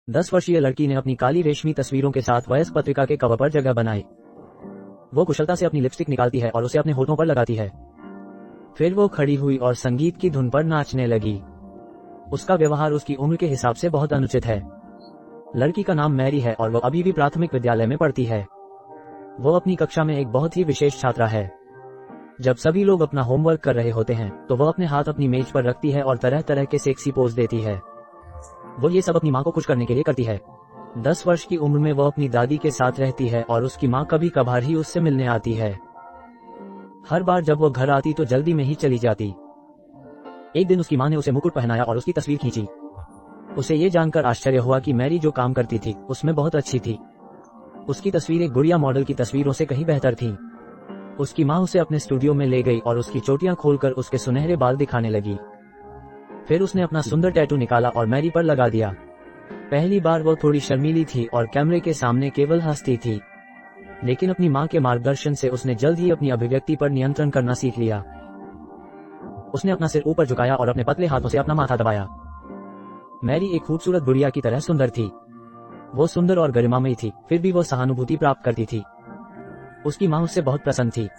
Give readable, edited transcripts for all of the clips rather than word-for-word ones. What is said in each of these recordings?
10 वर्षीय लड़की ने अपनी काली रेशमी तस्वीरों के साथ वयस्क पत्रिका के कवर पर जगह बनाई। वो कुशलता से अपनी लिपस्टिक निकालती है और उसे अपने होठों पर लगाती है। फिर वो खड़ी हुई और संगीत की धुन पर नाचने लगी। उसका व्यवहार उसकी उम्र के हिसाब से बहुत अनुचित है। लड़की का नाम मैरी है और वो अभी भी प्राथमिक विद्यालय में पढ़ती है। वो अपनी कक्षा में एक बहुत ही विशेष छात्रा है। जब सभी लोग अपना होमवर्क कर रहे होते हैं तो वो अपने हाथ अपनी मेज पर रखती है और तरह तरह के सेक्सी पोज देती है। वो ये सब अपनी माँ को खुश करने के लिए करती है। 10 वर्ष की उम्र में वो अपनी दादी के साथ रहती है और उसकी माँ कभी कभार ही उससे मिलने आती है। हर बार जब वो घर आती तो जल्दी में ही चली जाती। एक दिन उसकी माँ ने उसे मुकुट पहनाया और उसकी तस्वीर खींची। उसे ये जानकर आश्चर्य हुआ कि मैरी जो काम करती थी उसमें बहुत अच्छी थी। उसकी तस्वीर एक गुड़िया मॉडल की तस्वीरों से कहीं बेहतर थी। उसकी माँ उसे अपने स्टूडियो में ले गई और उसकी चोटियां खोलकर उसके सुनहरे बाल दिखाने लगी। फिर उसने अपना सुंदर टैटू निकाला और मैरी पर लगा दिया। पहली बार वो थोड़ी शर्मीली थी और कैमरे के सामने केवल हंसती थी, लेकिन अपनी माँ के मार्गदर्शन से उसने जल्द ही अपनी अभिव्यक्ति पर नियंत्रण करना सीख लिया। उसने अपना सिर ऊपर झुकाया और अपने पतले हाथों से अपना माथा दबाया। मैरी एक खूबसूरत गुड़िया की तरह सुंदर थी। वो सुंदर और गरिमामयी थी, फिर भी वो सहानुभूति प्राप्त करती थी। उसकी माँ उससे बहुत प्रसन्न थी।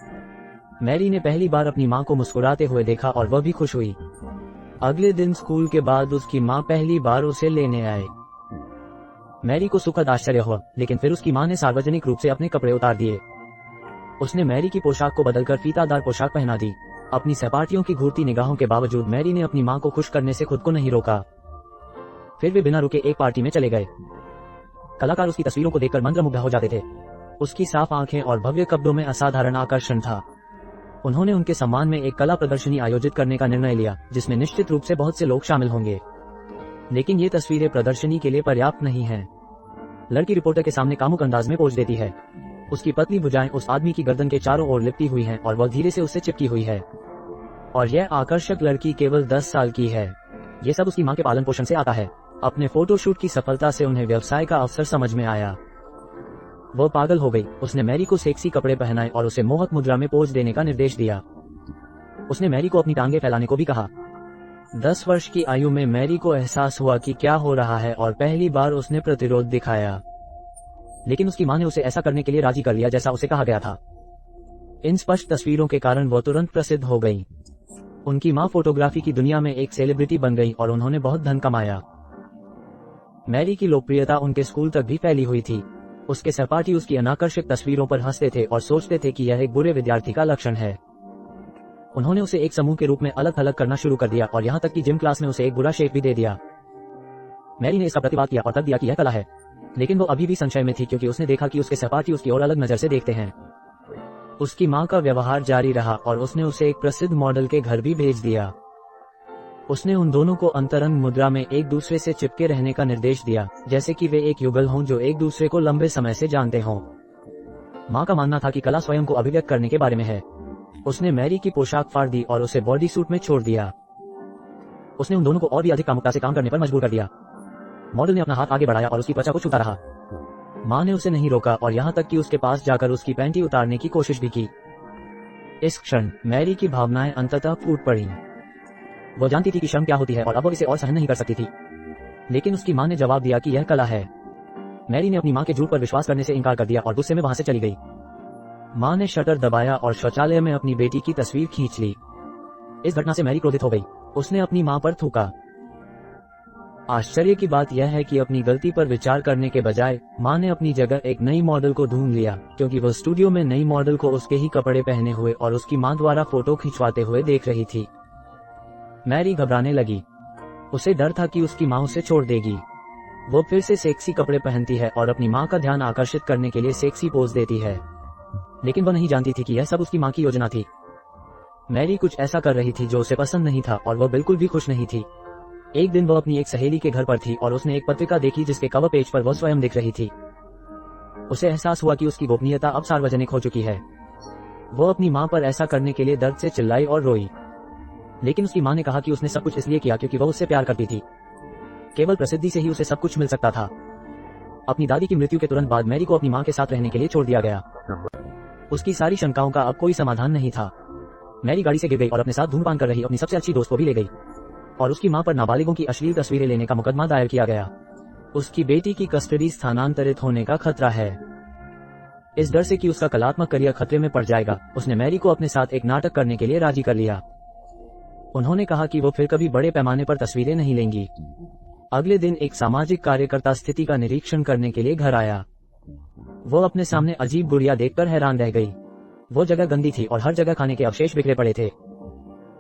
मैरी ने पहली बार अपनी माँ को मुस्कुराते हुए देखा और वह भी खुश हुई। अगले दिन स्कूल के बाद उसकी माँ पहली बार उसे लेने आए। मैरी को सुखद आश्चर्य हुआ, लेकिन फिर उसकी माँ ने सार्वजनिक रूप से अपने कपड़े उतार दिए। उसने मैरी की पोशाक को बदलकर फीतादार पोशाक पहना दी। अपनी सहपाठियों की घूरती निगाहों के बावजूद मैरी ने अपनी माँ को खुश करने से खुद को नहीं रोका। फिर वे बिना रुके एक पार्टी में चले गए। कलाकार उसकी तस्वीरों को देखकर मंत्रमुग्ध हो जाते थे। उसकी साफ आंखें और भव्य कपड़ों में असाधारण आकर्षण था। उन्होंने उनके सम्मान में एक कला प्रदर्शनी आयोजित करने का निर्णय लिया, जिसमें निश्चित रूप से बहुत से लोग शामिल होंगे। लेकिन ये तस्वीरें प्रदर्शनी के लिए पर्याप्त नहीं हैं। लड़की रिपोर्टर के सामने कामुक अंदाज में पोज देती है। उसकी पतली भुजाएं उस आदमी की गर्दन के चारों ओर लिपटी हुई हैं और वह धीरे से उससे चिपकी हुई है। और यह आकर्षक लड़की केवल 10 साल की है। ये सब उसकी माँ के पालन पोषण से आता है। अपने फोटोशूट की सफलता से उन्हें व्यवसाय का अवसर समझ में आया। वो पागल हो गई। उसने मैरी को सेक्सी कपड़े पहनाए और उसे मोहक मुद्रा में पोज देने का निर्देश दिया। उसने मैरी को अपनी टांगे फैलाने को भी कहा। 10 वर्ष की आयु में मैरी को एहसास हुआ कि क्या हो रहा है और पहली बार उसने प्रतिरोध दिखाया, लेकिन उसकी माँ ने उसे ऐसा करने के लिए राजी कर लिया जैसा उसे कहा गया था। इन स्पष्ट तस्वीरों के कारण वो तुरंत प्रसिद्ध हो गई। उनकी माँ फोटोग्राफी की दुनिया में एक सेलिब्रिटी बन गई और उन्होंने बहुत धन कमाया। मैरी की लोकप्रियता उनके स्कूल तक भी फैली हुई थी। उसके सहपाठी उसकी अनाकर्षक तस्वीरों पर हंसते थे और सोचते थे कि यह एक बुरे विद्यार्थी का लक्षण है। उन्होंने उसे एक समूह के रूप में अलग थलग करना शुरू कर दिया और यहाँ तक कि जिम क्लास में उसे एक बुरा शेप भी दे दिया। मैरी ने इसका प्रतिवाद किया और तर्क दिया कि यह कला है, लेकिन वो अभी भी संशय में थी क्योंकि उसने देखा कि उसके सहपाठी उसकी ओर अलग नजर से देखते हैं। उसकी माँ का व्यवहार जारी रहा और उसने उसे एक प्रसिद्ध मॉडल के घर भी भेज दिया। उसने उन दोनों को अंतरंग मुद्रा में एक दूसरे से चिपके रहने का निर्देश दिया, जैसे कि वे एक युगल हों जो एक दूसरे को लंबे समय से जानते हों। माँ का मानना था कि कला स्वयं को अभिव्यक्त करने के बारे में है। उसने मैरी की पोशाक फाड़ दी और उसे बॉडी सूट में छोड़ दिया। उसने उन दोनों को और भी अधिक कामुकता से काम करने पर मजबूर कर दिया। मॉडल ने अपना हाथ आगे बढ़ाया और उसकी त्वचा को छूता रहा। माँ ने उसे नहीं रोका और यहाँ तक कि उसके पास जाकर उसकी पैंटी उतारने की कोशिश भी की। इस क्षण मैरी की भावनाएं अंततः फूट पड़ी। वो जानती थी कि शर्म क्या होती है और अब वो इसे और सहन नहीं कर सकती थी, लेकिन उसकी माँ ने जवाब दिया कि यह कला है। मैरी ने अपनी माँ के झूठ पर विश्वास करने से इनकार कर दिया और गुस्से में वहां से चली गई। माँ ने शटर दबाया और शौचालय में अपनी बेटी की तस्वीर खींच ली। इस घटना से मैरी क्रोधित हो गई। उसने अपनी माँ पर थूका। आश्चर्य की बात यह है कि अपनी गलती पर विचार करने के बजाय माँ ने अपनी जगह एक नई मॉडल को ढूंढ लिया, क्योंकि वो स्टूडियो में नई मॉडल को उसके ही कपड़े पहने हुए और उसकी माँ द्वारा फोटो खिंचवाते हुए देख रही थी। मैरी घबराने लगी। उसे डर था कि उसकी माँ उसे छोड़ देगी। वो फिर से सेक्सी कपड़े पहनती है और अपनी माँ का ध्यान आकर्षित करने के लिए सेक्सी पोज देती है, लेकिन वह नहीं जानती थी कि यह सब उसकी माँ की योजना थी। मैरी कुछ ऐसा कर रही थी जो उसे पसंद नहीं था और वह बिल्कुल भी खुश नहीं थी। एक दिन वह अपनी एक सहेली के घर पर थी और उसने एक पत्रिका देखी जिसके कवर पेज पर वह स्वयं दिख रही थी। उसे एहसास हुआ कि उसकी गोपनीयता अब सार्वजनिक हो चुकी है। वो अपनी माँ पर ऐसा करने के लिए दर्द से चिल्लाई और रोई, लेकिन उसकी माँ ने कहा कि उसने सब कुछ इसलिए किया क्योंकि वह उससे प्यार करती थी। केवल प्रसिद्धि से ही उसे सब कुछ मिल सकता था। अपनी दादी की मृत्यु के तुरंत बाद मैरी को अपनी माँ के साथ रहने के लिए छोड़ दिया गया। उसकी सारी शंकाओं का अब कोई समाधान नहीं था। मैरी गाड़ी से गिर गई और अपने साथ धूम्रपान कर रही अपनी सबसे अच्छी दोस्त को भी ले गई और उसकी माँ पर नाबालिगों की अश्लील तस्वीरें लेने का मुकदमा दायर किया गया। उसकी बेटी की कस्टडी स्थानांतरित होने का खतरा है। इस डर से कि उसका कलात्मक करियर खतरे में पड़ जाएगा, उसने मैरी को अपने साथ एक नाटक करने के लिए राजी कर लिया। उन्होंने कहा कि वो फिर कभी बड़े पैमाने पर तस्वीरें नहीं लेंगी। अगले दिन एक सामाजिक कार्यकर्ता स्थिति का निरीक्षण करने के लिए घर आया। वो अपने सामने अजीब गुड़िया देखकर हैरान रह गई। वो जगह गंदी थी और हर जगह खाने के अवशेष बिखरे पड़े थे।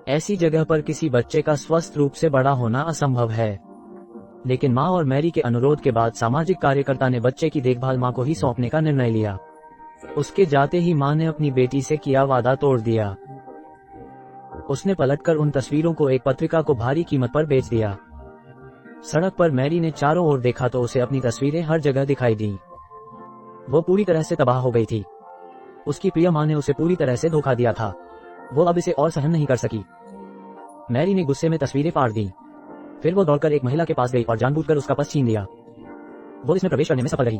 ऐसी जगह पर किसी बच्चे का स्वस्थ रूप से बड़ा होना असंभव है। लेकिन माँ और मैरी के अनुरोध के बाद सामाजिक कार्यकर्ता ने बच्चे की देखभाल माँ को ही सौंपने का निर्णय लिया। उसके जाते ही माँ ने अपनी बेटी से किया वादा तोड़ दिया। उसने पलटकर उन तस्वीरों को एक पत्रिका को भारी कीमत पर बेच दिया। सड़क पर मैरी ने चारों ओर देखा तो उसे अपनी तस्वीरें हर जगह दिखाई दी। वो पूरी तरह से तबाह हो गई थी। उसकी प्रिय माँ ने उसे पूरी तरह से धोखा दिया था। वो अब इसे और सहन नहीं कर सकी। मैरी ने गुस्से में तस्वीरें फाड़ दी। फिर वो दौड़कर एक महिला के पास गई और जानबूझकर उसका पर्स छीन लिया। वो इसमें प्रवेश करने में सफल रही।